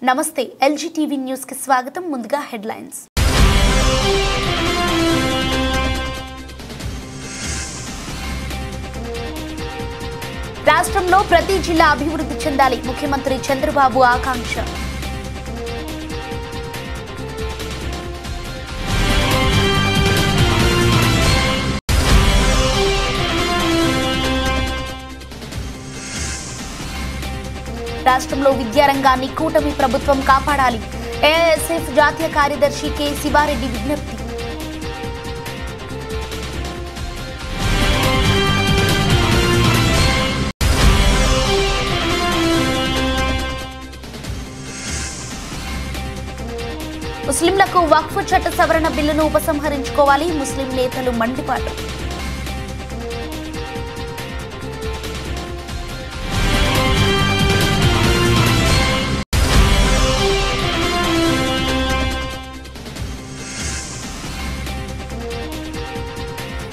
నమస్తే LG TV news కి స్వాగతం. ముందుగా హెడ్లైన్స్. రాష్ట్రంలో ప్రతి జిల్లా అభివృద్ధి చెందాలి, ముఖ్యమంత్రి చంద్రబాబు ఆకాంక్ష. రాష్ట్రంలో విద్యారంగాన్ని కూటమి ప్రభుత్వం కాపాడాలి, ఏఐఎస్ఎఫ్ జాతీయ కార్యదర్శి కె శివారెడ్డి విజ్ఞప్తి. ముస్లింలకు వక్ఫ్ చట్ట సవరణ బిల్లును ఉపసంహరించుకోవాలి, ముస్లిం నేతలు మండిపాటు.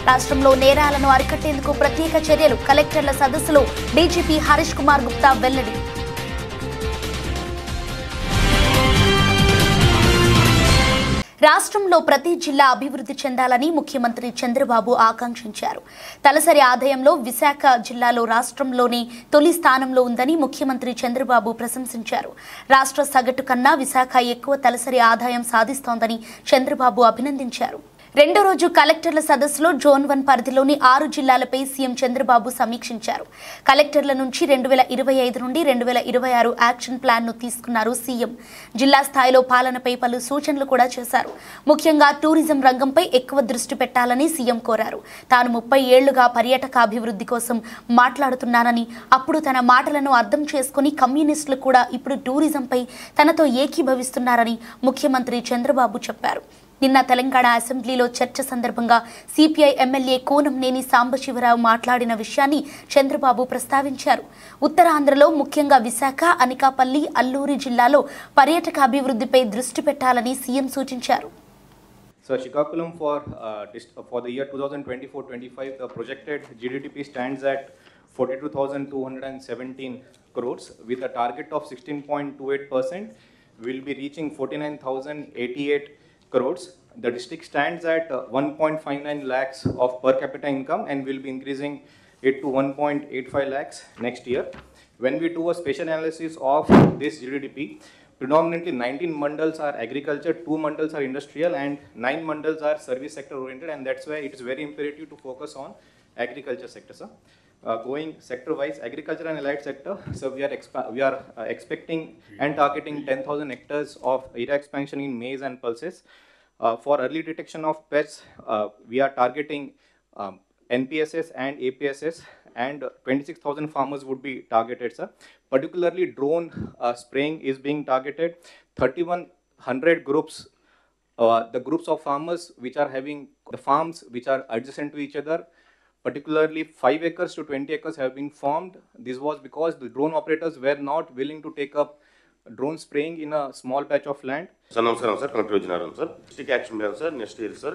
రాష్ట్రంలో నేరాలను అరికట్టేందుకు ప్రత్యేక చర్యలు, కలెక్టర్ల సదస్సులో డీజీపీ హరీష్ కుమార్ గుప్తా వెల్లడి. రాష్ట్రంలో ప్రతి జిల్లా అభివృద్ధి చెందాలని ముఖ్యమంత్రి చంద్రబాబు ఆకాంక్షించారు. తలసరి ఆదాయంలో విశాఖ జిల్లాలో రాష్ట్రంలోనే తొలి స్థానంలో ఉందని ముఖ్యమంత్రి చంద్రబాబు ప్రశంసించారు. రాష్ట్ర సగటు కన్నా విశాఖ ఎక్కువ తలసరి ఆదాయం సాధిస్తోందని చంద్రబాబు అభినందించారు. రెండో రోజు కలెక్టర్ల సదస్సులో జోన్ 1 పరిధిలోని 6 జిల్లాలపై సీఎం చంద్రబాబు సమీక్షించారు. కలెక్టర్ల నుంచి 2025 నుండి 2026 యాక్షన్ ప్లాన్ ను తీసుకున్నారు సీఎం. జిల్లా స్థాయిలో పాలనపై పలు సూచనలు కూడా చేశారు. ముఖ్యంగా టూరిజం రంగంపై ఎక్కువ దృష్టి పెట్టాలని సీఎం కోరారు. తాను 30 ఏళ్లుగా పర్యాటక అభివృద్ధి కోసం మాట్లాడుతున్నానని, అప్పుడు తన మాటలను అర్థం చేసుకుని కమ్యూనిస్టులు కూడా ఇప్పుడు టూరిజంపై తనతో ఏకీభవిస్తున్నారని ముఖ్యమంత్రి చంద్రబాబు చెప్పారు. నిన్న తెలంగాణ అసెంబ్లీలో చర్చ సందర్భంగా సిపిఐ ఎమ్మెల్యే కూనంనేని సాంబశివరావు మాట్లాడిన విషయాన్ని చంద్రబాబు ప్రస్తావించారు. ఉత్తరాంధ్రలో ముఖ్యంగా విశాఖ, అనకాపల్లి, అల్లూరి జిల్లాలో పర్యాటక అభివృద్ధిపై దృష్టి పెట్టాలని సీఎం సూచించారు. So Srikakulam for the year 2024-25, the projected GDP stands at 42,217 crores with a target of 16.28%. We'll be reaching 49,088 crores. The district stands at 1.59 lakhs of per capita income and will be increasing it to 1.85 lakhs next year. When we do a special analysis of this GDP, predominantly 19 mandals are agriculture, 2 mandals are industrial and 9 mandals are service sector oriented, and that's why it is very imperative to focus on agriculture sector, sir. Going sector wise, agriculture and allied sector, so we are expecting and targeting 10,000 hectares of area expansion in maize and pulses. For early detection of pests, we are targeting NPSS and APSS, and 26,000 farmers would be targeted, sir. Particularly drone spraying is being targeted. 3,100 groups, the groups of farmers which are having the farms which are adjacent to each other, particularly 5 acres to 20 acres have been formed. This was because the drone operators were not willing to take up drone spraying in a small patch of land. Sir, namaskaram sir, Collector Vijayanaran sir. District action plan sir, next year sir.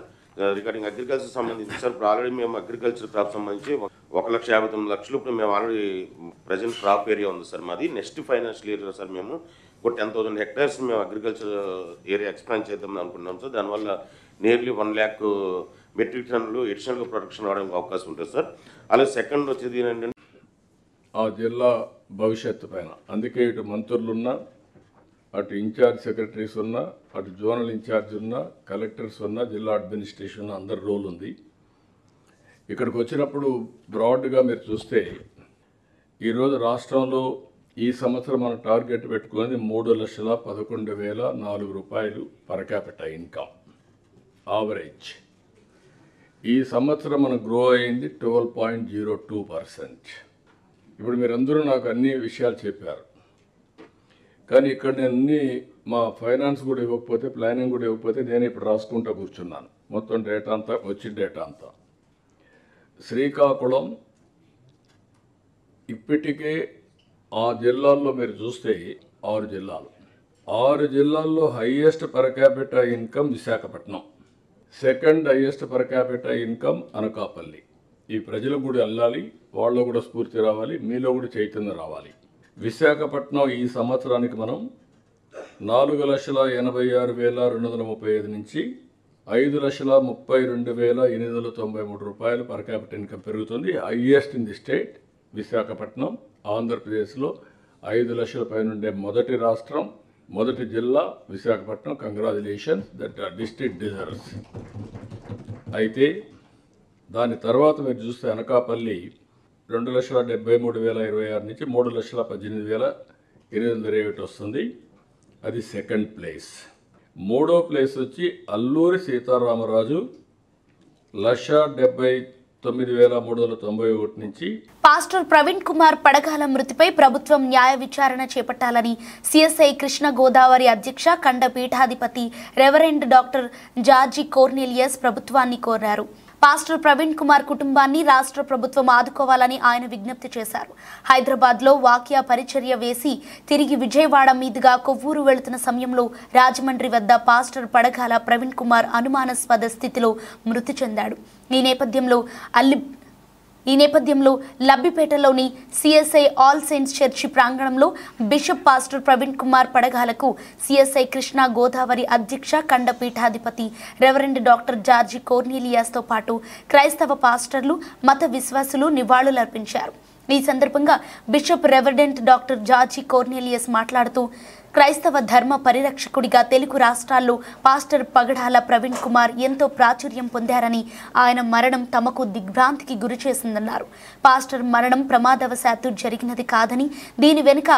Regarding agriculture సంబంధించి sir, ఇప్పుడు already మేము agriculture crop సంబంధించి 1,59,00,000 ఇప్పుడు మేము already present crop area ఉంది sir మాది. Next financial year sir మేము ఒక 10,000 హెక్టార్స్ మేము అగ్రికల్చర్ ఏరియా ఎక్స్పాండ్ చేద్దాం అనుకుంటున్నాం సార్. దానివల్ల నియర్లీ 1 lakh మెట్రిక్ టన్నులు ఎడిషనల్గా ప్రొడక్షన్ అవడానికి అవకాశం ఉంటుంది సార్. అలాగే సెకండ్ వచ్చేది ఏంటంటే ఆ జిల్లా భవిష్యత్తు పైన, అందుకే ఇటు మంత్రులున్నా, అటు ఇన్ఛార్జ్ సెక్రటరీస్ ఉన్నా, అటు జోనల్ ఇన్ఛార్జ్ ఉన్నా, కలెక్టర్స్ ఉన్నా, జిల్లా అడ్మినిస్ట్రేషన్ ఉన్నా, అందరి రోల్ ఉంది. ఇక్కడికి వచ్చినప్పుడు బ్రాడ్గా మీరు చూస్తే ఈరోజు రాష్ట్రంలో ఈ సంవత్సరం మన టార్గెట్ పెట్టుకున్నది 3,11,004 రూపాయలు పర్ క్యాపిటా ఇన్కమ్ యావరేజ్. ఈ సంవత్సరం మనం గ్రో అయింది 12.02%. ఇప్పుడు మీరందరూ నాకు అన్ని విషయాలు చెప్పారు, కానీ ఇక్కడ నేను మా ఫైనాన్స్ కూడా ఇవ్వకపోతే, ప్లానింగ్ కూడా ఇవ్వకపోతే నేను ఇప్పుడు రాసుకుంటూ కూర్చున్నాను మొత్తం డేటా అంతా, వచ్చిన డేటా అంతా. శ్రీకాకుళం ఇప్పటికే ఆ జిల్లాల్లో మీరు చూస్తే 6 జిల్లాలు, 6 జిల్లాల్లో highest per capita income Visakhapatnam, second highest per capita income Anakapalli. ఈ ప్రజలకు కూడా వెళ్ళాలి, వాళ్ళలో కూడా స్ఫూర్తి రావాలి, మీలో కూడా చైతన్యం రావాలి. విశాఖపట్నం ఈ సంవత్సరానికి మనం 4,86,235 నుంచి 5,32,893 రూపాయలు పర్ క్యాపిటల్ ఇన్కమ్ పెరుగుతుంది. Highest in the state Visakhapatnam, ఆంధ్రప్రదేశ్లో 5 లక్షల పైన ఉండే మొదటి రాష్ట్రం, మొదటి జిల్లా Visakhapatnam. Congratulations, that district deserves. అయితే దాని తర్వాత మీరు చూస్తే అనకాపల్లి 2,73,026 నుంచి 3,18,821 వస్తుంది. అది సెకండ్ ప్లేస్. మూడో ప్లేస్ వచ్చి అల్లూరి సీతారామరాజు 1,79,391 నుంచి. పాస్టర్ ప్రవీణ్ కుమార్ పడగాల మృతిపై ప్రభుత్వం న్యాయ విచారణ చేపట్టాలని సిఎస్ఐ కృష్ణ గోదావరి అధ్యక్ష ఖండ పీఠాధిపతి రెవరెండ్ డాక్టర్ జార్జి కోర్నెలియస్ ప్రభుత్వాన్ని కోరారు. పాస్టర్ ప్రవీణ్ కుమార్ కుటుంబాన్ని రాష్ట్ర ప్రభుత్వం ఆదుకోవాలని ఆయన విజ్ఞప్తి చేశారు. హైదరాబాద్లో వాక్య పరిచర్య వేసి తిరిగి విజయవాడ మీదుగా కొవ్వూరు వెళుతున్న సమయంలో రాజమండ్రి వద్ద పాస్టర్ పడగాల ప్రవీణ్ కుమార్ అనుమానాస్పద స్థితిలో మృతి చెందాడు. ఈ నేపథ్యంలో లబ్బిపేటలోని సిఎస్ఐ ఆల్ సెయింట్స్ చర్చి ప్రాంగణంలో బిషప్ పాస్టర్ ప్రవీణ్ కుమార్ పడగాలకు సిఎస్ఐ కృష్ణ గోదావరి అధ్యక్ష ఖండ పీఠాధిపతి రెవరెండ్ డాక్టర్ జార్జి కోర్నెలియాస్తో పాటు క్రైస్తవ పాస్టర్లు, మత విశ్వాసులు నివాళులర్పించారు. ఈ సందర్భంగా బిషప్ రెవరెండ్ డాక్టర్ జార్జి కోర్నెలియస్ మాట్లాడుతూ క్రైస్తవ ధర్మ పరిరక్షకుడిగా తెలుగు రాష్ట్రాల్లో పాస్టర్ పగడాల ప్రవీణ్ కుమార్ ఎంతో ప్రాచుర్యం పొందారని, ఆయన మరణం తమకు దిగ్భ్రాంతికి గురి చేసిందన్నారు. పాస్టర్ మరణం ప్రమాదవశాత్తు జరిగినది కాదని, దీని వెనుక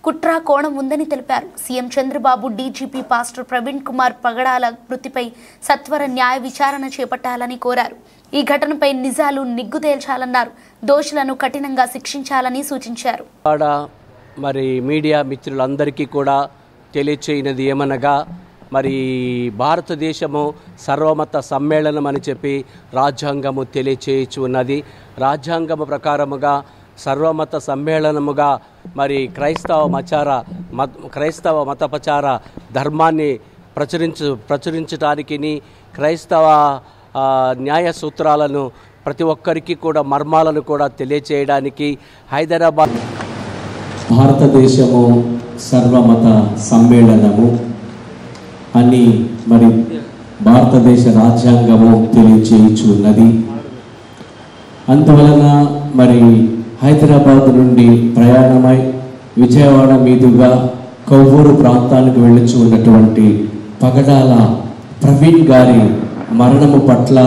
కుట్ర కోణం ఉందని తెలిపారు. CM Chandrababu DGP pastor Praveen Kumar Pagadala మృతిపై సత్వర న్యాయ విచారణ చేపట్టాలని కోరారు. ఈ ఘటనపై నిజాలు నిగ్గు తేల్చాలన్నారు. దోషులను కఠినంగా శిక్షించాలని సూచించారు. మరి మీడియా మిత్రులందరికీ కూడా తెలియచేయనది ఏమనగా, మరి భారతదేశము సర్వమత సమ్మేళనం అని చెప్పి రాజ్యాంగము తెలియచేయచ్చు ఉన్నది. రాజ్యాంగము ప్రకారముగా సర్వమత సమ్మేళనముగా మరి క్రైస్తవ మతపచార ధర్మాన్ని ప్రచురించడానికి, క్రైస్తవ న్యాయ సూత్రాలను ప్రతి ఒక్కరికి కూడా మర్మాలను కూడా తెలియచేయడానికి హైదరాబాద్ భారతదేశము సర్వమత సమ్మేళనము అని మరి భారతదేశ రాజ్యాంగము తెలియచేయుచున్నది. అందువలన మరి హైదరాబాద్ నుండి ప్రయాణమై విజయవాడ మీదుగా కొవ్వూరు ప్రాంతానికి వెళ్ళుచు ఉన్నటువంటి పగడాల ప్రవీణ్ గారి మరణము పట్ల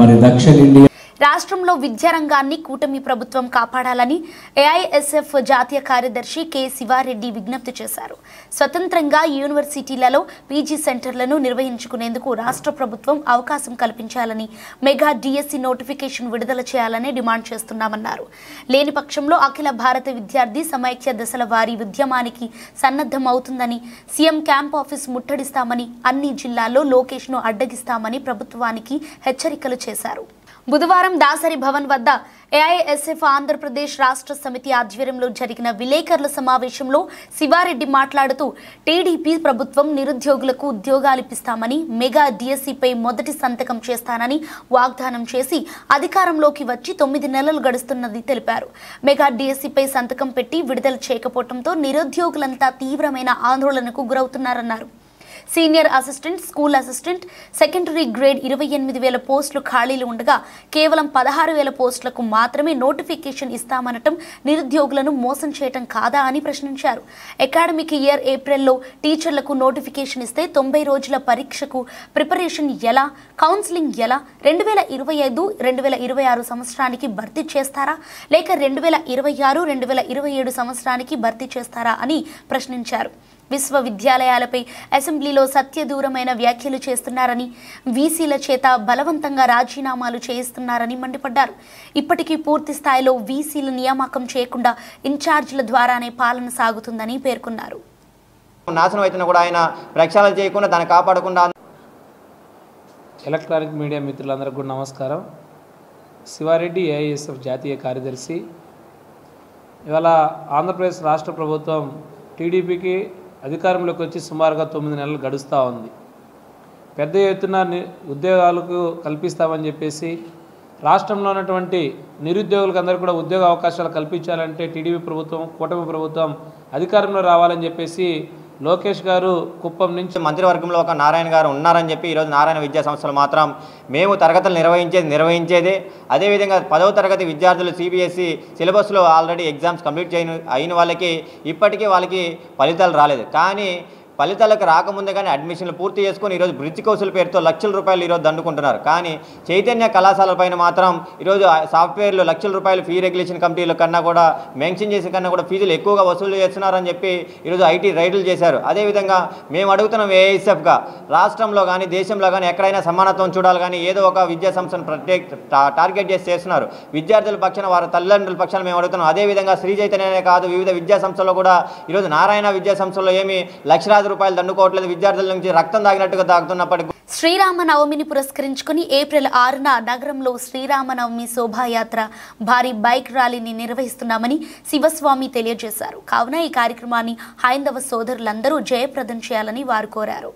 మరి దక్షిణ ఇండియా రాష్ట్రంలో విద్యారంగాన్ని కూటమి ప్రభుత్వం కాపాడాలని ఏఐఎస్ఎఫ్ జాతీయ కార్యదర్శి కె శివారెడ్డి విజ్ఞప్తి చేశారు. స్వతంత్రంగా యూనివర్సిటీలలో పీజీ సెంటర్లను నిర్వహించుకునేందుకు రాష్ట్ర ప్రభుత్వం అవకాశం కల్పించాలని, మెగా డిఎస్సి నోటిఫికేషన్ విడుదల చేయాలని డిమాండ్ చేస్తున్నామన్నారు. లేని పక్షంలో అఖిల భారత విద్యార్థి సమైక్య దశల వారీ ఉద్యమానికి సన్నద్ధం అవుతుందని, సీఎం క్యాంప్ ఆఫీస్ ముట్టడిస్తామని, అన్ని జిల్లాల్లో లోకేష్ను అడ్డగిస్తామని ప్రభుత్వానికి హెచ్చరికలు చేశారు. బుధవారం దాసరి భవన్ వద్ద ఏఐఎస్ఎఫ్ ఆంధ్రప్రదేశ్ రాష్ట్ర సమితి ఆధ్వర్యంలో జరిగిన విలేకరుల సమావేశంలో శివారెడ్డి మాట్లాడుతూ, టీడీపీ ప్రభుత్వం నిరుద్యోగులకు ఉద్యోగాలిప్పిస్తామని, మెగా డిఎస్సిపై మొదటి సంతకం చేస్తానని వాగ్దానం చేసి అధికారంలోకి వచ్చి 9 నెలలు గడుస్తున్నది తెలిపారు. మెగా డిఎస్సిపై సంతకం పెట్టి విడుదల చేయకపోవడంతో నిరుద్యోగులంతా తీవ్రమైన ఆందోళనకు గురవుతున్నారన్నారు. Senior assistant, school assistant, secondary grade 28,000 పోస్టులు ఖాళీలు ఉండగా కేవలం 16,000 పోస్టులకు మాత్రమే నోటిఫికేషన్ ఇస్తామనటం నిరుద్యోగులను మోసం చేయటం కాదా అని ప్రశ్నించారు. అకాడమిక్ ఇయర్ ఏప్రిల్లో టీచర్లకు నోటిఫికేషన్ ఇస్తే 90 రోజుల పరీక్షకు ప్రిపరేషన్ ఎలా, కౌన్సిలింగ్ ఎలా? 2025-2026 సంవత్సరానికి భర్తీ చేస్తారా, లేక 2026-2027 సంవత్సరానికి భర్తీ చేస్తారా అని ప్రశ్నించారు. విశ్వవిద్యాలయాలపై అసెంబ్లీలో సత్యదూరమైన వ్యాఖ్యలు చేస్తున్నారని, వీసీల చేత బలవంతంగా రాజీనామాలు చేయిస్తున్నారని మండిపడ్డారు. ఇప్పటికీ పూర్తి స్థాయిలో వీసీల నియామకం చేయకుండా ఇన్ఛార్జీల ద్వారానే పాలన సాగుతుందని పేర్కొన్నారు. నాశనం అయినా కూడా ఆయన ప్రక్షాళన చేయకుండా దాన్ని కాపాడకుండా. ఎలక్ట్రానిక్ మీడియా మిత్రులందరికీ కూడా నమస్కారం. శివారెడ్డి, ఏఐఎస్ఎఫ్ జాతీయ కార్యదర్శి. ఇవాళ ఆంధ్రప్రదేశ్ రాష్ట్ర ప్రభుత్వం టీడీపీకి అధికారంలోకి వచ్చి సుమారుగా 9 నెలలు గడుస్తూ ఉంది. పెద్ద ఎత్తున ఉద్యోగాలకు కల్పిస్తామని చెప్పేసి రాష్ట్రంలో ఉన్నటువంటి నిరుద్యోగులకు అందరికీ కూడా ఉద్యోగ అవకాశాలు కల్పించాలంటే టీడీపీ ప్రభుత్వం, కూటమి ప్రభుత్వం అధికారంలో రావాలని చెప్పేసి లోకేష్ గారు కుప్పం నుంచి మంత్రివర్గంలో ఒక నారాయణ గారు ఉన్నారని చెప్పి ఈరోజు నారాయణ విద్యా సంస్థలు మాత్రం మేము తరగతులు నిర్వహించేదే. అదేవిధంగా 10వ తరగతి విద్యార్థులు సిబిఎస్ఈ సిలబస్లో ఆల్రెడీ ఎగ్జామ్స్ కంప్లీట్ అయిన వాళ్ళకి ఇప్పటికీ వాళ్ళకి ఫలితాలు రాలేదు. కానీ ఫలితాలకు రాకముందుగానే అడ్మిషన్లు పూర్తి చేసుకొని ఈరోజు బ్రిడ్జ్ కౌన్సిల్ పేరుతో లక్షల రూపాయలు ఈరోజు దండుకుంటున్నారు. కానీ చైతన్య కళాశాలపైన మాత్రం ఈరోజు సాఫ్ట్వేర్లు లక్షల రూపాయలు ఫీ రెగ్యులేషన్ కమిటీల కన్నా కూడా మెన్షన్ చేసే కన్నా కూడా ఫీజులు ఎక్కువగా వసూలు చేస్తున్నారని చెప్పి ఈరోజు ఐటీ రైడ్లు చేశారు. అదేవిధంగా మేము అడుగుతున్నాం ఏఐఎస్ఎఫ్గా రాష్ట్రంలో కానీ దేశంలో కానీ ఎక్కడైనా సమానత్వం చూడాలి, కానీ ఏదో ఒక విద్యా సంస్థను టార్గెట్ చేసి చేస్తున్నారు. విద్యార్థుల పక్షాన వారి తల్లిదండ్రుల పక్షాన మేము అడుగుతున్నాం. అదేవిధంగా శ్రీ చైతన్యనే కాదు, వివిధ విద్యా సంస్థల్లో కూడా ఈరోజు నారాయణ విద్యా సంస్థల్లో ఏమి లక్షలాది రూపాయలు దండుకోవట్లేదు, విద్యార్థుల నుంచి రక్తం తాగినట్టుగా తాగుతున్నప్పటికీ. శ్రీరామనవమిని పురస్కరించుకుని ఏప్రిల్ 6న నగరంలో శ్రీరామనవమి శోభాయాత్ర భారీ బైక్ ర్యాలీని నిర్వహిస్తున్నామని శివస్వామి తెలియజేశారు. కావున ఈ కార్యక్రమాన్ని హైందవ సోదరులందరూ జయప్రదం చేయాలని వారు కోరారు.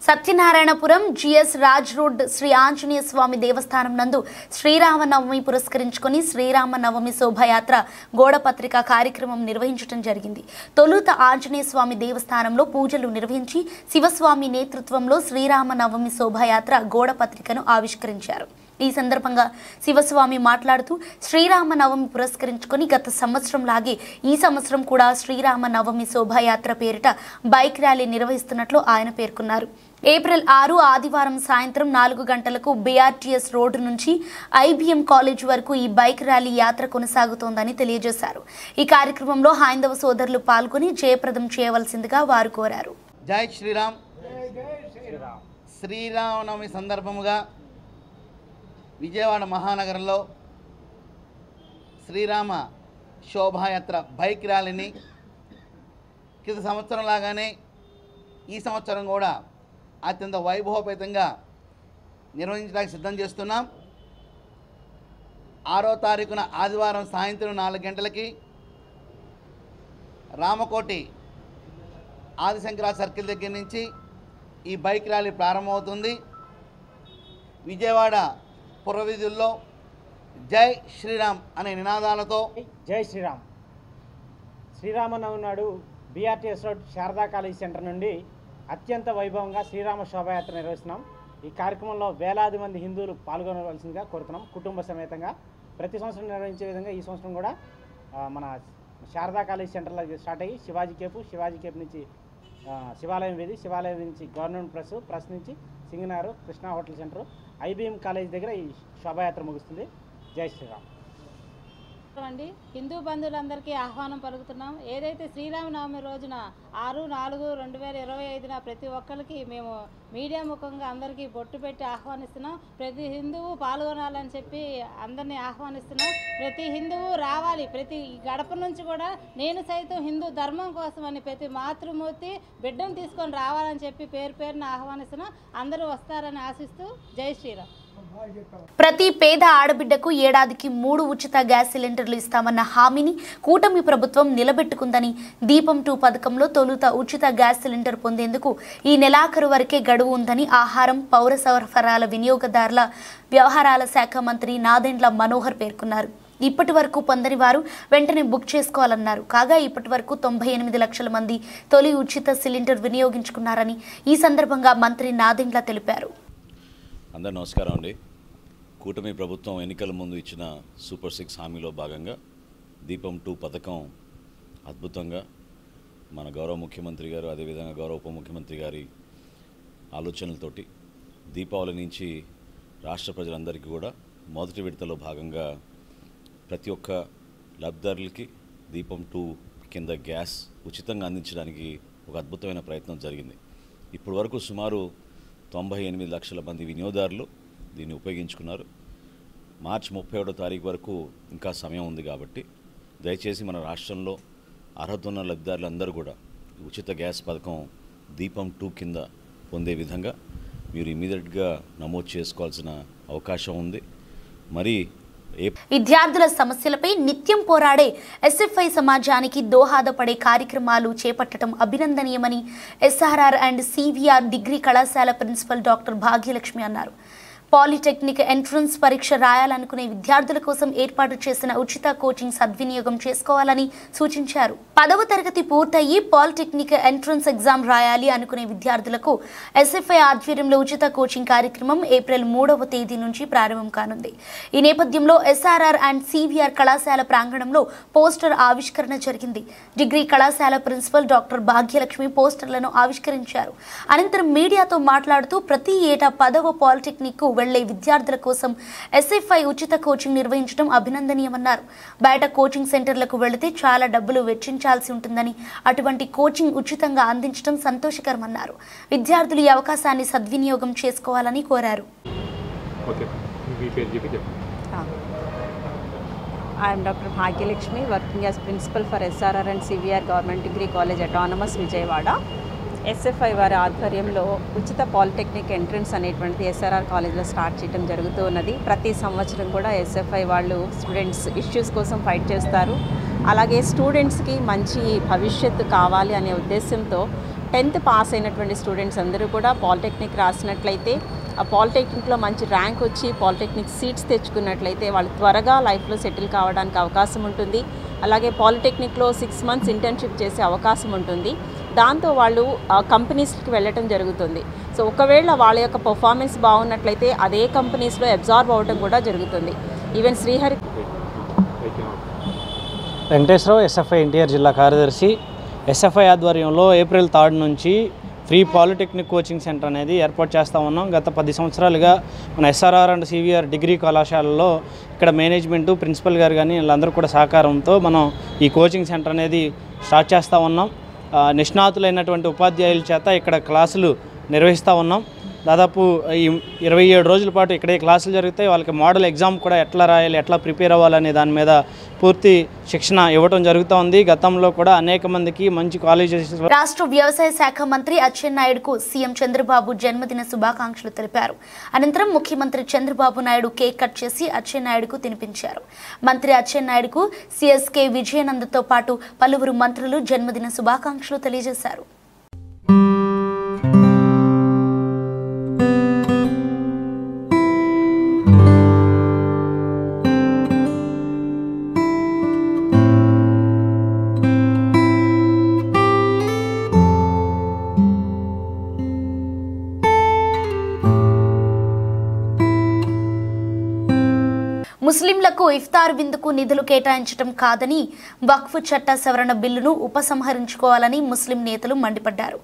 సత్యనారాయణపురం జిఎస్ రాజ్ రోడ్ శ్రీ ఆంజనేయ స్వామి దేవస్థానం నందు శ్రీరామనవమి పురస్కరించుకొని శ్రీరామనవమి శోభాయాత్ర గోడపత్రిక కార్యక్రమం నిర్వహించడం జరిగింది. తొలుత ఆంజనేయ స్వామి దేవస్థానంలో పూజలు నిర్వహించి శివస్వామి నేతృత్వంలో శ్రీరామనవమి శోభాయాత్ర గోడపత్రికను ఆవిష్కరించారు. ఈ సందర్భంగా శివస్వామి మాట్లాడుతూ శ్రీరామనవమి పురస్కరించుకొని గత సంవత్సరం లాగే ఈ సంవత్సరం కూడా శ్రీరామనవమి శోభాయాత్ర పేరిట బైక్ ర్యాలీ నిర్వహిస్తున్నట్లు ఆయన పేర్కొన్నారు. ఏప్రిల్ 6 ఆదివారం సాయంత్రం 4 గంటలకు బీఆర్టీఎస్ రోడ్డు నుంచి ఐబీఎం కాలేజ్ వరకు ఈ బైక్ ర్యాలీ యాత్ర కొనసాగుతోందని తెలియజేశారు. ఈ కార్యక్రమంలో హైందవ సోదరులు పాల్గొని జయప్రదం చేయవలసిందిగా వారు కోరారు. జై శ్రీరామ్. శ్రీరామనవమి సందర్భముగా విజయవాడ మహానగరంలో శ్రీరామ శోభాయాత్ర బైక్ ర్యాలీని క్రిత సంవత్సరం లాగానే ఈ సంవత్సరం కూడా అత్యంత వైభవపేతంగా నిర్వహించడానికి సిద్ధం చేస్తున్నాం. 6వ తారీఖున ఆదివారం సాయంత్రం 4 గంటలకి రామకోటి ఆదిశంకర సర్కిల్ దగ్గర నుంచి ఈ బైక్ ర్యాలీ ప్రారంభమవుతుంది. విజయవాడ పురవీధుల్లో జై శ్రీరామ్ అనే నినాదాలతో జై శ్రీరామ్. శ్రీరామనవమి నాడు BRTS road Sharada college centre నుండి అత్యంత వైభవంగా శ్రీరామ శోభాయాత్ర నిర్వహిస్తున్నాం. ఈ కార్యక్రమంలో వేలాది మంది హిందువులు పాల్గొనవలసిందిగా కోరుతున్నాం. కుటుంబ సమేతంగా ప్రతి సంవత్సరం నిర్వహించే విధంగా ఈ సంవత్సరం కూడా మన శారదా కాలేజ్ సెంటర్లో స్టార్ట్ అయ్యి శివాజీ కేప్ నుంచి శివాలయం వీధి, శివాలయం నుంచి గవర్నమెంట్ ప్రెస్ నుంచి సింగనారు Krishna hotel centre IBM college దగ్గర ఈ శోభాయాత్ర ముగుస్తుంది. జై శ్రీరామ్. అండి హిందూ బంధువులందరికీ ఆహ్వానం పలుకుతున్నాం. ఏదైతే శ్రీరామనవమి రోజున 6/4/2025న ప్రతి ఒక్కరికి మేము మీడియా ముఖంగా అందరికీ బొట్టు పెట్టి ఆహ్వానిస్తున్నాం. ప్రతి హిందువు పాల్గొనాలని చెప్పి అందరినీ ఆహ్వానిస్తున్నాం. ప్రతి హిందువు రావాలి. ప్రతి గడప నుంచి కూడా నేను సైతం హిందూ ధర్మం కోసం అని ప్రతి మాతృమూర్తి బిడ్డను తీసుకొని రావాలని చెప్పి పేరున ఆహ్వానిస్తున్నాం. అందరూ వస్తారని ఆశిస్తూ జై శ్రీరామ్. ప్రతి పేద ఆడబిడ్డకు ఏడాదికి 3 ఉచిత గ్యాస్ సిలిండర్లు ఇస్తామన్న హామీని కూటమి ప్రభుత్వం నిలబెట్టుకుందని దీపం 2 పథకంలో తొలుత ఉచిత గ్యాస్ సిలిండర్ పొందేందుకు ఈ నెలాఖరు వరకే గడువు ఉందని ఆహారం, పౌర సరఫరాల వినియోగదారుల వ్యవహారాల శాఖ మంత్రి నాదెండ్ల మనోహర్ పేర్కొన్నారు. ఇప్పటి వరకు పొందని వారు వెంటనే బుక్ చేసుకోవాలన్నారు. కాగా ఇప్పటి వరకు 98 లక్షల మంది తొలి ఉచిత సిలిండర్ వినియోగించుకున్నారని ఈ సందర్భంగా మంత్రి నాదెండ్ల తెలిపారు. అందరూ నమస్కారం అండి. కూటమి ప్రభుత్వం ఎన్నికల ముందు ఇచ్చిన సూపర్ 6 హామీలో భాగంగా దీపం 2 పథకం అద్భుతంగా మన గౌరవ ముఖ్యమంత్రి గారు, అదేవిధంగా గౌరవ ఉప ముఖ్యమంత్రి గారి ఆలోచనలతోటి దీపావళి నుంచి రాష్ట్ర ప్రజలందరికీ కూడా మొదటి విడతలో భాగంగా ప్రతి ఒక్క లబ్ధిదారులకి దీపం 2 కింద గ్యాస్ ఉచితంగా అందించడానికి ఒక అద్భుతమైన ప్రయత్నం జరిగింది. ఇప్పటి వరకు సుమారు 98 లక్షల మంది వినియోగదారులు దీన్ని ఉపయోగించుకున్నారు. మార్చి 31వ తారీఖు వరకు ఇంకా సమయం ఉంది కాబట్టి దయచేసి మన రాష్ట్రంలో అర్హత ఉన్న లబ్ధిదారులందరూ కూడా ఉచిత గ్యాస్ పథకం దీపం 2 కింద పొందే విధంగా మీరు ఇమీడియట్గా నమోదు చేసుకోవాల్సిన అవకాశం ఉంది. మరి విద్యార్థుల సమస్యలపై నిత్యం పోరాడే ఎస్ఎఫ్ఐ సమాజానికి దోహదపడే కార్యక్రమాలు చేపట్టడం అభినందనీయమని ఎస్ఆర్ఆర్ అండ్ సివిఆర్ డిగ్రీ కళాశాల ప్రిన్సిపల్ డాక్టర్ భాగ్యలక్ష్మి అన్నారు. పాలిటెక్నిక్ ఎంట్రన్స్ పరీక్ష రాయాలనుకునే విద్యార్థుల కోసం ఏర్పాటు చేసిన ఉచిత కోచింగ్ సద్వినియోగం చేసుకోవాలని సూచించారు. 10వ తరగతి పూర్తయి పాలిటెక్నిక్ ఎంట్రన్స్ ఎగ్జామ్ రాయాలి అనుకునే విద్యార్థులకు ఎస్ఎఫ్ఐ ఆధ్వర్యంలో ఉచిత కోచింగ్ కార్యక్రమం ఏప్రిల్ 3వ తేదీ నుంచి ప్రారంభం కానుంది. ఈ నేపథ్యంలో ఎస్ఆర్ఆర్ అండ్ సివిఆర్ కళాశాల ప్రాంగణంలో పోస్టర్ ఆవిష్కరణ జరిగింది. డిగ్రీ కళాశాల ప్రిన్సిపల్ డాక్టర్ భాగ్యలక్ష్మి పోస్టర్లను ఆవిష్కరించారు. అనంతరం మీడియాతో మాట్లాడుతూ ప్రతి ఏటా 10వ పాలిటెక్నిక్ వెళ్లే విద్యార్థుల కోసం ఎస్ఎఫ్ఐ ఉచిత కోచింగ్ నిర్వహించడం అభినందనీయమన్నారు. బయట కోచింగ్ సెంటర్లకు వెళితే చాలా డబ్బులు వెచ్చించాల్సి ఉంటుందని, అటువంటి కోచింగ్ ఉచితంగా అందించడం సంతోషకరమన్నారు. విద్యార్థులు ఈ అవకాశాన్ని సద్వినియోగం చేసుకోవాలని కోరారు. I am Dr. Bhagyalakshmi, working as principal for SRR and CVR Government Degree College Autonomous Vijayawada. SFI వారి ఆధ్వర్యంలో ఉచిత పాలిటెక్నిక్ ఎంట్రన్స్ అనేటువంటిది ఎస్ఆర్ఆర్ కాలేజ్లో స్టార్ట్ చేయడం జరుగుతూ ఉన్నది. ప్రతి సంవత్సరం కూడా ఎస్ఎఫ్ఐ వాళ్ళు స్టూడెంట్స్ ఇష్యూస్ కోసం ఫైట్ చేస్తారు. అలాగే స్టూడెంట్స్కి మంచి భవిష్యత్తు కావాలి అనే ఉద్దేశంతో 10th పాస్ అయినటువంటి స్టూడెంట్స్ అందరూ కూడా పాలిటెక్నిక్ రాసినట్లయితే, ఆ పాలిటెక్నిక్లో మంచి ర్యాంక్ వచ్చి పాలిటెక్నిక్ సీట్స్ తెచ్చుకున్నట్లయితే వాళ్ళు త్వరగా లైఫ్లో సెటిల్ కావడానికి అవకాశం ఉంటుంది. అలాగే పాలిటెక్నిక్లో 6 months ఇంటర్న్షిప్ చేసే అవకాశం ఉంటుంది. దాంతో వాళ్ళు కంపెనీస్కి వెళ్ళటం జరుగుతుంది. సో ఒకవేళ వాళ్ళ యొక్క పర్ఫార్మెన్స్ బాగున్నట్లయితే అదే కంపెనీస్లో అబ్జార్బ్ అవ్వడం కూడా జరుగుతుంది. ఈవెన్ శ్రీహరి వెంకటేశ్వరరావు, ఎస్ఎఫ్ఐ ఎన్టీఆర్ జిల్లా కార్యదర్శి. ఎస్ఎఫ్ఐ ఆధ్వర్యంలో ఏప్రిల్ 3 నుంచి ఫ్రీ పాలిటెక్నిక్ కోచింగ్ సెంటర్ అనేది ఏర్పాటు చేస్తూ ఉన్నాం. గత 10 సంవత్సరాలుగా మన ఎస్ఆర్ఆర్ అండ్ సివిఆర్ డిగ్రీ కళాశాలలో ఇక్కడ మేనేజ్మెంటు, ప్రిన్సిపల్ గారు కానీ వీళ్ళందరూ కూడా సహకారంతో మనం ఈ కోచింగ్ సెంటర్ అనేది స్టార్ట్ చేస్తూ ఉన్నాం. నిష్ణాతులైనటువంటి ఉపాధ్యాయుల చేత ఇక్కడ క్లాసులు నిర్వహిస్తూ ఉన్నాం. దాదాపు ఈ 27 రోజుల పాటు ఇక్కడే క్లాసులు జరుగుతాయి. వాళ్ళకి మోడల్ ఎగ్జామ్ కూడా ఎట్లా రాయాలి, ఎట్లా ప్రిపేర్ అవ్వాలనే దాని మీద పూర్తి శిక్షణ ఇవ్వడం జరుగుతూ ఉంది. గతంలో కూడా అనేక మందికి మంచి కాలేజెస్. రాష్ట్ర వ్యవసాయ శాఖ మంత్రి అచ్చెన్నాయుడుకు సీఎం చంద్రబాబు జన్మదిన శుభాకాంక్షలు తెలిపారు. అనంతరం ముఖ్యమంత్రి చంద్రబాబు నాయుడు కేక్ కట్ చేసి అచ్చెన్నాయుడుకు తినిపించారు. మంత్రి అచ్చెన్నాయుడుకు సిఎస్కే విజయనందతో పాటు పలువురు మంత్రులు జన్మదిన శుభాకాంక్షలు తెలియజేశారు. ముస్లింలకు ఇఫ్తార్ విందుకు నిధులు కేటాయించడం కాదని వక్ఫ్ చట్ట సవరణ బిల్లును ఉపసంహరించుకోవాలని ముస్లిం నేతలు మండిపడ్డారు.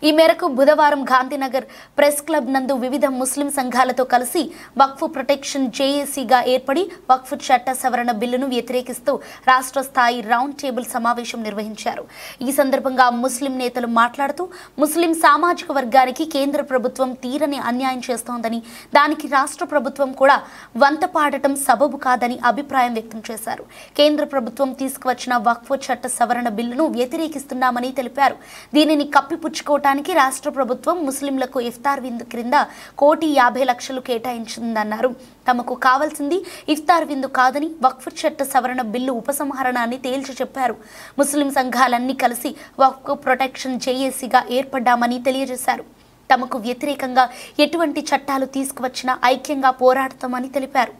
ఈ మేరకు బుధవారం గాంధీనగర్ ప్రెస్ క్లబ్ నందు వివిధ ముస్లిం సంఘాలతో కలిసి వక్ఫ్ ప్రొటెక్షన్ జేఏసీగా ఏర్పడి వక్ఫ్ చట్ట సవరణ బిల్లును వ్యతిరేకిస్తూ రాష్ట్ర స్థాయి రౌండ్ టేబుల్ సమావేశం నిర్వహించారు. ఈ సందర్భంగా ముస్లిం నేతలు మాట్లాడుతూ ముస్లిం సామాజిక వర్గానికి కేంద్ర ప్రభుత్వం తీరని అన్యాయం చేస్తోందని, దానికి రాష్ట్ర ప్రభుత్వం కూడా వంత పాడటం సబబు కాదని అభిప్రాయం వ్యక్తం చేశారు. కేంద్ర ప్రభుత్వం తీసుకువచ్చిన వక్ఫ్ చట్ట సవరణ బిల్లును వ్యతిరేకిస్తున్నామని తెలిపారు. దీనిని కప్పిపుచ్చుకోవటానికి రాష్ట్ర ప్రభుత్వం ముస్లింలకు ఇఫ్తార్ విందు క్రింద 1,50,00,000 కేటాయించిందన్నారు. తమకు కావాల్సింది ఇఫ్తార్ విందు కాదని వక్ఫ్ చట్ట సవరణ బిల్లు ఉపసంహరణ అని తేల్చి చెప్పారు. ముస్లిం సంఘాలన్నీ కలిసి వక్ఫ్ ప్రొటెక్షన్ జేఏసీగా ఏర్పడ్డామని తెలియజేశారు. తమకు వ్యతిరేకంగా ఎటువంటి చట్టాలు తీసుకువచ్చినా ఐక్యంగా పోరాడతామని తెలిపారు.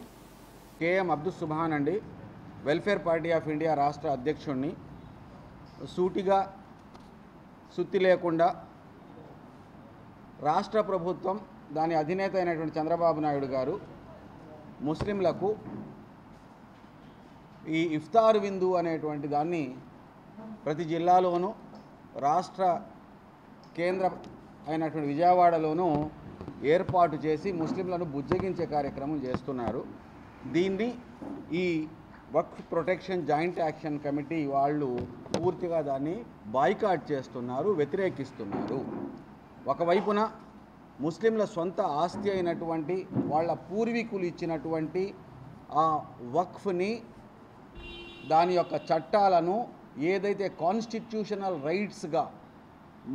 కేఎం అబ్దుల్ సుబ్హాన్ అండి, వెల్ఫేర్ పార్టీ ఆఫ్ ఇండియా రాష్ట్ర అధ్యక్షుడిని. సూటిగా సుత్తి లేకుండా రాష్ట్ర ప్రభుత్వం, దాని అధినేత అయినటువంటి చంద్రబాబు నాయుడు గారు ముస్లింలకు ఈ ఇఫ్తార్ విందు అనేటువంటి దాన్ని ప్రతి జిల్లాలోనూ, రాష్ట్ర కేంద్ర అయినటువంటి విజయవాడలోనూ ఏర్పాటు చేసి ముస్లింలను బుజ్జగించే కార్యక్రమం చేస్తున్నారు. దీన్ని ఈ వక్ఫ్ ప్రొటెక్షన్ జాయింట్ యాక్షన్ కమిటీ వాళ్ళు పూర్తిగా దాన్ని బాయ్కాట్ చేస్తున్నారు, వ్యతిరేకిస్తున్నారు. ఒకవైపున ముస్లింల సొంత ఆస్తి అయినటువంటి వాళ్ళ పూర్వీకులు ఇచ్చినటువంటి ఆ వక్ఫ్ని, దాని యొక్క చట్టాలను ఏదైతే కాన్స్టిట్యూషనల్ రైట్స్గా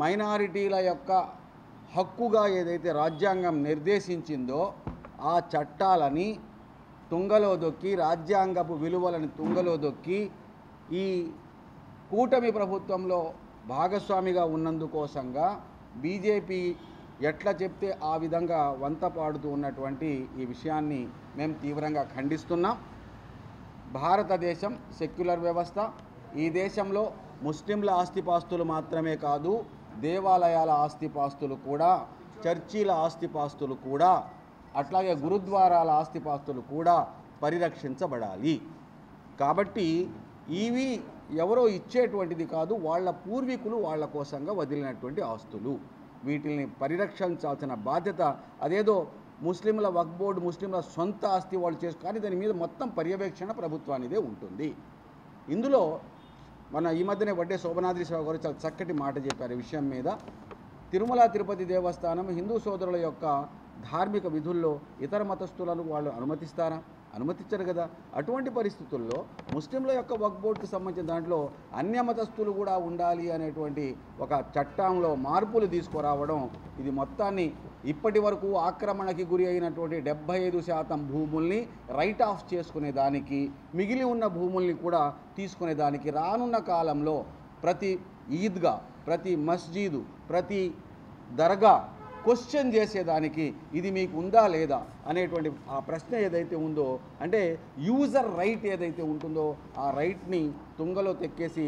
మైనారిటీల యొక్క హక్కుగా ఏదైతే రాజ్యాంగం నిర్దేశించిందో ఆ చట్టాలని తుంగలో దొక్కి, రాజ్యాంగపు విలువలను తుంగలో దొక్కి ఈ కూటమి ప్రభుత్వంలో భాగస్వామిగా ఉన్నందుకోసంగా బీజేపీ ఎట్లా చెప్తే ఆ విధంగా వంత పాడుతూ ఉన్నటువంటి ఈ విషయాన్ని మేము తీవ్రంగా ఖండిస్తున్నాం. భారతదేశం సెక్యులర్ వ్యవస్థ. ఈ దేశంలో ముస్లింల ఆస్తిపాస్తులు మాత్రమే కాదు, దేవాలయాల ఆస్తిపాస్తులు కూడా, చర్చీల ఆస్తిపాస్తులు కూడా, అట్లాగే గురుద్వారాల ఆస్తిపాస్తులు కూడా పరిరక్షించబడాలి. కాబట్టి ఇవి ఎవరో ఇచ్చేటువంటిది కాదు, వాళ్ళ పూర్వీకులు వాళ్ళ కోసంగా వదిలినటువంటి ఆస్తులు. వీటిని పరిరక్షించాల్సిన బాధ్యత అదేదో ముస్లింల వక్ఫ్ బోర్డు ముస్లింల సొంత ఆస్తి వాళ్ళు చేసు, కానీ దాని మీద మొత్తం పర్యవేక్షణ ప్రభుత్వానిదే ఉంటుంది. ఇందులో మన ఈ మధ్యనే వడ్డే శోభనాద్రీశ్వర గారు చాలా చక్కటి మాట చెప్పారు ఈ విషయం మీద. తిరుమల తిరుపతి దేవస్థానం హిందూ సోదరుల యొక్క ధార్మిక విధుల్లో ఇతర మతస్థులను వాళ్ళు అనుమతిస్తారా? అనుమతించరు కదా. అటువంటి పరిస్థితుల్లో ముస్లింల యొక్క వక్ఫ్ బోర్డుకు సంబంధించిన దాంట్లో అన్య మతస్థులు కూడా ఉండాలి అనేటువంటి ఒక చట్టంలో మార్పులు తీసుకురావడం, ఇది మొత్తాన్ని ఇప్పటి వరకు ఆక్రమణకి గురి అయినటువంటి 75% భూముల్ని రైట్ ఆఫ్ చేసుకునేదానికి, మిగిలి ఉన్న భూముల్ని కూడా తీసుకునేదానికి రానున్న కాలంలో ప్రతి ఈద్గా, ప్రతి మస్జీదు, ప్రతి దర్గా క్వశ్చన్ చేసేదానికి ఇది మీకు ఉందా లేదా అనేటువంటి ఆ ప్రశ్న ఏదైతే ఉందో, అంటే యూజర్ రైట్ ఏదైతే ఉంటుందో ఆ రైట్ని తుంగలో తెక్కేసి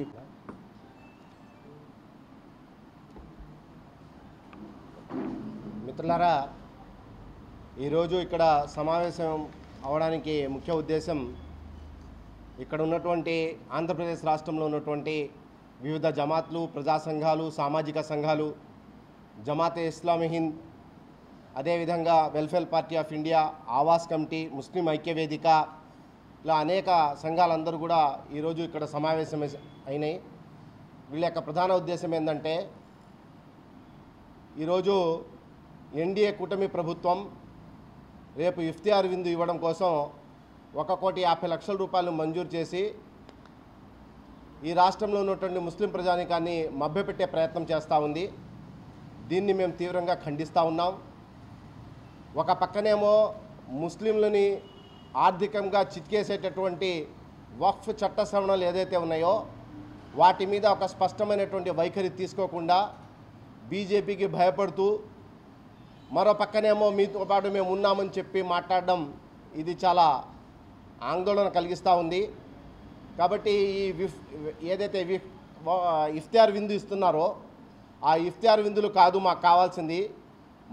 మిత్రులారా, ఈరోజు ఇక్కడ సమావేశం అవడానికి ముఖ్య ఉద్దేశం ఇక్కడ ఉన్నటువంటి ఆంధ్రప్రదేశ్ రాష్ట్రంలో ఉన్నటువంటి వివిధ జమాత్లు, ప్రజా సంఘాలు, సామాజిక సంఘాలు, జమాతే ఇస్లామీ హింద్, అదేవిధంగా వెల్ఫేర్ పార్టీ ఆఫ్ ఇండియా, ఆవాస్ కమిటీ, ముస్లిం ఐక్యవేదిక, ఇలా అనేక సంఘాలందరూ కూడా ఈరోజు ఇక్కడ సమావేశం అయినాయి. వీళ్ళ యొక్క ప్రధాన ఉద్దేశం ఏంటంటే, ఈరోజు ఎన్డీఏ కూటమి ప్రభుత్వం రేపు ఇఫ్తియార్ విందు ఇవ్వడం కోసం 1,50,00,000 రూపాయలు మంజూరు చేసి ఈ రాష్ట్రంలో ఉన్నటువంటి ముస్లిం ప్రజానీకాన్ని మభ్యపెట్టే ప్రయత్నం చేస్తూ ఉంది. దీన్ని మేము తీవ్రంగా ఖండిస్తూ ఉన్నాం. ఒక పక్కనేమో ముస్లింలని ఆర్థికంగా చిట్కేసేటటువంటి వక్ఫ్ చట్ట సవరణలు ఏదైతే ఉన్నాయో వాటి మీద ఒక స్పష్టమైనటువంటి వైఖరి తీసుకోకుండా బీజేపీకి భయపడుతూ, మరో పక్కనేమో మీతో పాటు మేము ఉన్నామని చెప్పి మాట్లాడడం, ఇది చాలా ఆందోళన కలిగిస్తూ ఉంది. కాబట్టి ఈ ఏదైతే ఇఫ్తియార్ విందు ఇస్తున్నారో ఆ ఇఫ్తియార్ విందులు కాదు మాకు కావాల్సింది.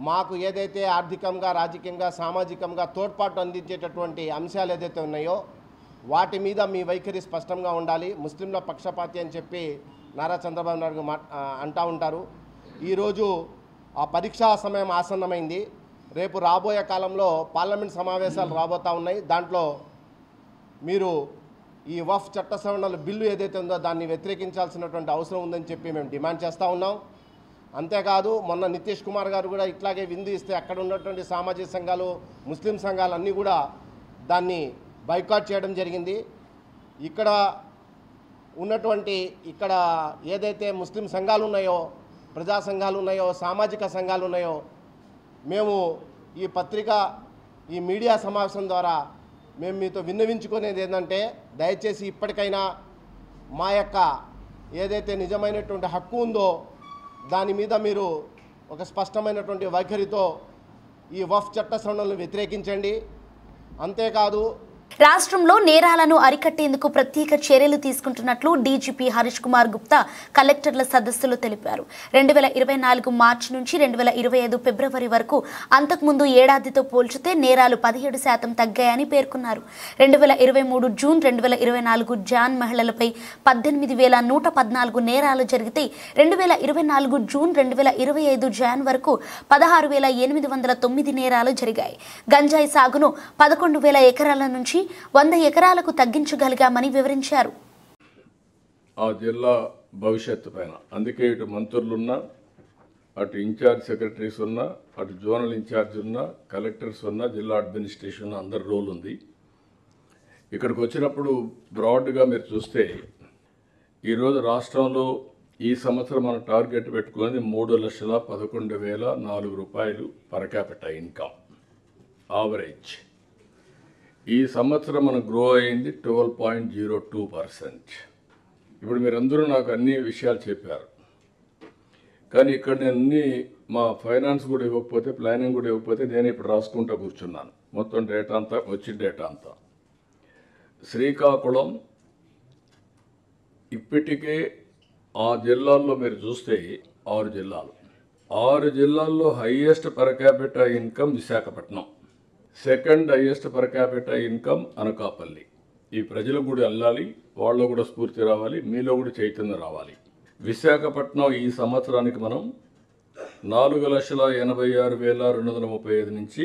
మాకు ఏదైతే ఆర్థికంగా, రాజకీయంగా, సామాజికంగా తోడ్పాటు అందించేటటువంటి అంశాలు ఏదైతే ఉన్నాయో వాటి మీద మీ వైఖరి స్పష్టంగా ఉండాలి. ముస్లింల పక్షపాతి అని చెప్పి నారా చంద్రబాబు నాయుడు అంటూ ఉంటారు. ఈరోజు ఆ పరీక్షా సమయం ఆసన్నమైంది. రేపు రాబోయే కాలంలో పార్లమెంట్ సమావేశాలు రాబోతూ ఉన్నాయి. దాంట్లో మీరు ఈ వక్ఫ్ చట్ట సవరణల బిల్లు ఏదైతే ఉందో దాన్ని వ్యతిరేకించాల్సినటువంటి అవసరం ఉందని చెప్పి మేము డిమాండ్ చేస్తూ ఉన్నాం. అంతేకాదు, మొన్న నితీష్ కుమార్ గారు కూడా ఇట్లాగే విందు ఇస్తే అక్కడ ఉన్నటువంటి సామాజిక సంఘాలు, ముస్లిం సంఘాలన్నీ కూడా దాన్ని బైకాట్ చేయడం జరిగింది. ఇక్కడ ఉన్నటువంటి ఏదైతే ముస్లిం సంఘాలు ఉన్నాయో, ప్రజా సంఘాలు ఉన్నాయో, సామాజిక సంఘాలు ఉన్నాయో, మేము ఈ పత్రిక, ఈ మీడియా సమావేశం ద్వారా మేము మీతో విన్నవించుకునేది ఏంటంటే, దయచేసి ఇప్పటికైనా మా యొక్క ఏదైతే నిజమైనటువంటి హక్కు ఉందో దాని మీద మీరు ఒక స్పష్టమైనటువంటి వైఖరితో ఈ వక్ఫ్ చట్ట సవరణలను వ్యతిరేకించండి. అంతేకాదు, రాష్ట్రంలో నేరాలను అరికట్టేందుకు ప్రత్యేక చర్యలు తీసుకుంటున్నట్లు డీజీపీ హరీష్ కుమార్ గుప్తా కలెక్టర్ల సదస్సులో తెలిపారు. 2024 మార్చి నుంచి 2025 ఫిబ్రవరి వరకు అంతకుముందు ఏడాదితో పోల్చితే నేరాలు 17% తగ్గాయని పేర్కొన్నారు. 2023 జూన్ 2024 జాన్ మహిళలపై 18,114 నేరాలు జరిగితే 2024 జూన్ 2025 జాన్ వరకు 16,809 నేరాలు జరిగాయి. గంజాయి సాగును 11,000 ఎకరాల నుంచి 100 ఎకరాలకు తగ్గించగలిగామని వివరించారు. ఆ జిల్లా భవిష్యత్తు పైన అందుకే ఇటు మంత్రులున్నా, అటు ఇన్ఛార్జ్ సెక్రటరీస్ ఉన్నా, అటు జోనల్ ఇన్ఛార్జ్ ఉన్నా, కలెక్టర్స్ ఉన్నా, జిల్లా అడ్మినిస్ట్రేషన్ అందరి రోల్ ఉంది. ఇక్కడికి వచ్చినప్పుడు బ్రాడ్గా మీరు చూస్తే ఈరోజు రాష్ట్రంలో ఈ సంవత్సరం మనం టార్గెట్ పెట్టుకున్నది 3,11,004 రూపాయలు పర్ క్యాపిటా ఇన్కమ్ ఆవరేజ్. ఈ సంవత్సరం మనం గ్రో అయింది 12.02%. ఇప్పుడు మీరందరూ నాకు అన్ని విషయాలు చెప్పారు. కానీ ఇక్కడ నేను అన్ని మా ఫైనాన్స్ కూడా ఇవ్వకపోతే, ప్లానింగ్ కూడా ఇవ్వకపోతే నేను ఇప్పుడు రాసుకుంటూ కూర్చున్నాను మొత్తం డేటా అంతా, వచ్చిన డేటా అంతా. శ్రీకాకుళం ఇప్పటికే ఆ జిల్లాల్లో మీరు చూస్తే 6 జిల్లాలు, 6 జిల్లాల్లో highest per capita income Visakhapatnam, second highest per capita income Anakapalli. ఈ ప్రజలకు కూడా వెళ్ళాలి, వాళ్ళలో కూడా స్ఫూర్తి రావాలి, మీలో కూడా చైతన్యం రావాలి. విశాఖపట్నం ఈ సంవత్సరానికి మనం 4,86,235 నుంచి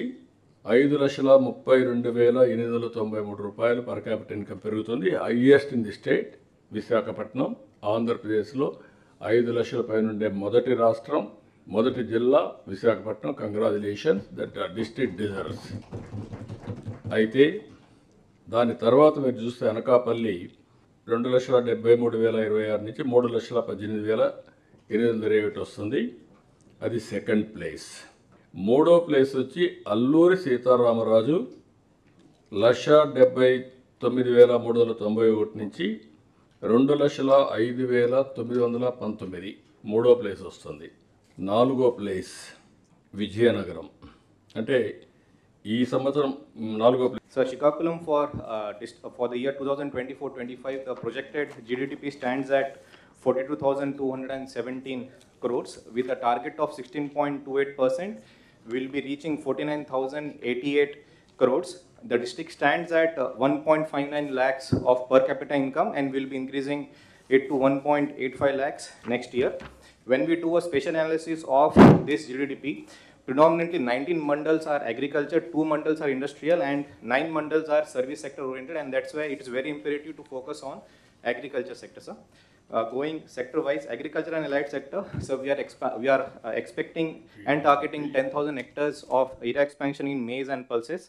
5,32,893 రూపాయలు పర్ క్యాపిటల్ ఇన్కమ్ పెరుగుతుంది. Highest in the state Visakhapatnam. ఆంధ్రప్రదేశ్లో 5 లక్షల పైన ఉండే మొదటి రాష్ట్రం, మొదటి జిల్లా Visakhapatnam. Congratulations, that district deserves. అయితే దాని తర్వాత మీరు చూస్తే అనకాపల్లి 2,73,026 నుంచి 3,18,821 వస్తుంది. అది సెకండ్ ప్లేస్. మూడో ప్లేస్ వచ్చి అల్లూరి సీతారామరాజు 1,79,391 నుంచి 2,05,919 మూడో ప్లేస్ వస్తుంది. నాలుగో ప్లేస్ విజయనగరం, అంటే ఈ సంవత్సరం నాలుగో place. So Srikakulam for the year 2024-25, the projected GDP stands at 42,217 crores with a target of 16.28%. We'll be reaching 49,088 crores. The district stands at 1.59 lakhs of per capita income and will be increasing it to 1.85 lakhs next year. When we do a spatial analysis of this GDP, predominantly 19 mandals are agriculture, 2 mandals are industrial, and 9 mandals are service sector oriented, and that's why it is very imperative to focus on agriculture sector, sir. Going sector wise, agriculture and allied sector, so we are expecting and targeting 10,000 hectares of area expansion in maize and pulses.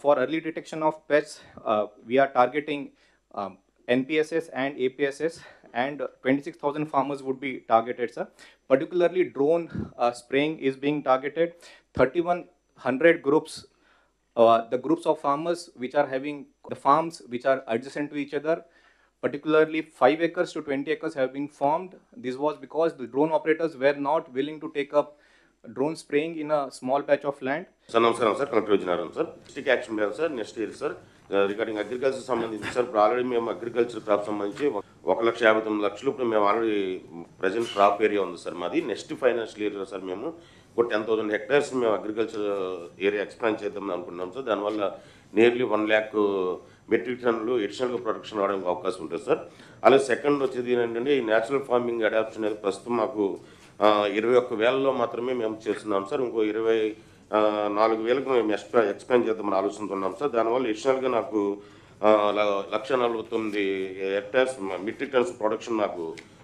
For early detection of pests, we are targeting NPSS and APSS, and 26,000 farmers would be targeted, sir. Particularly drone spraying is being targeted. 3,100 groups, the groups of farmers which are having the farms which are adjacent to each other, particularly 5 acres to 20 acres have been formed. This was because the drone operators were not willing to take up drone spraying in a small patch of land. Sir నమస్కారం sir, collector Vizianagaram sir. District action plan sir next year sir regarding agriculture సంబంధించి sir ఇప్పుడు already మేము agriculture crop సంబంధించి 1,59,00,000 ఇప్పుడు మేము already present crop area ఉంది sir మాది. Next financial year sir మేము ఒక 10,000 హెక్టార్స్ మేము అగ్రికల్చర్ ఏరియా ఎక్స్పాండ్ చేద్దాం అనుకుంటున్నాం సార్. దానివల్ల నియర్లీ 1 lakh మెట్రిక్ టన్నులు ఎడిషనల్గా ప్రొడక్షన్ రావడానికి అవకాశం ఉంటుంది సార్. అలాగే సెకండ్ వచ్చేది ఏంటంటే ఈ న్యాచురల్ ఫార్మింగ్ అడాప్షన్ అనేది ప్రస్తుతం మాకు 21,000లో మాత్రమే మేము చేస్తున్నాం సార్. ఇంకో 24,000కు మేము ఎక్స్పాండ్ చేద్దామని ఆలోచిస్తున్నాం సార్. దానివల్ల ఎడిషనల్గా నాకు 1,49,000 హెక్టార్స్ మెట్రిక్ టన్స్ ప్రొడక్షన్ నాకు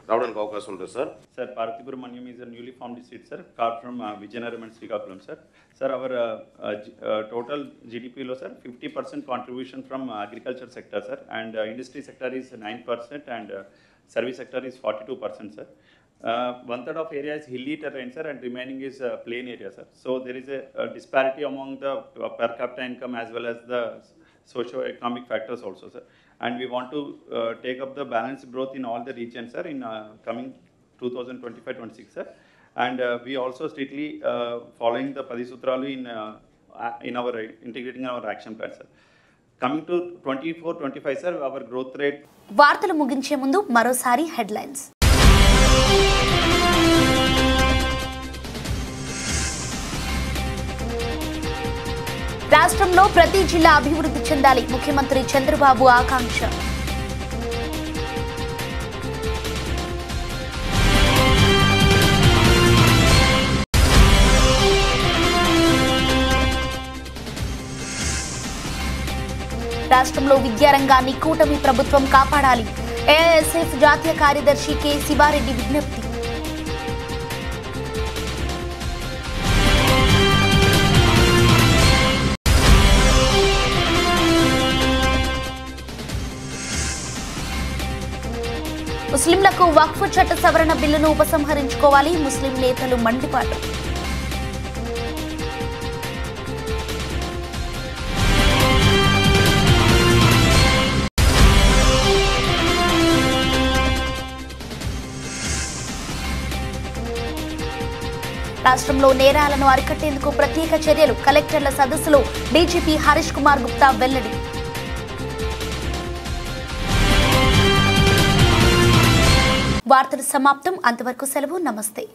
రావడానికి అవకాశం ఉంటుంది sir. Sir పార్థిపురమన్యం is a newly formed district, sir, carved from Vijayanagar and Srikakulam, sir. Sir, our total GDP lo, sir, 50% contribution from agriculture sector, sir, and industry sector is 9% and service sector is 42%, sir. 1/3 of area is hilly terrain, sir, and remaining is plain area, sir. So there is a disparity among the per capita income as well as the socio-economic factors also, sir. And we want to take up the balanced growth in all the regions, sir, in coming 2025-26, sir. And we also strictly following the Padisutralu in our integrating our action plan, sir. Coming to 24-25, sir, our growth rate. వార్తలు ముగించే ముందు మరోసారి headlines. రాష్ట్రంలో ప్రతి జిల్లా అభివృద్ధి చెందాలి, ముఖ్యమంత్రి చంద్రబాబు ఆకాంక్ష. రాష్ట్రంలో విద్యారంగాన్ని కూటమి ప్రభుత్వం కాపాడాలి, ఏఐఎస్ఎఫ్ జాతీయ కార్యదర్శి కె శివారెడ్డి విజ్ఞప్తి. ముస్లింలకు వక్ఫ్ చట్ట సవరణ బిల్లును ఉపసంహరించుకోవాలి, ముస్లిం నేతలు మండిపాటు. రాష్ట్రంలో నేరాలను అరికట్టేందుకు ప్రత్యేక చర్యలు. కలెక్టర్ల సదస్సులో డీజీపీ హరీష్ కుమార్ గుప్తా వెల్లడి. వార్తలు సమాప్తం. అంతవరకు సెలవు. నమస్తే.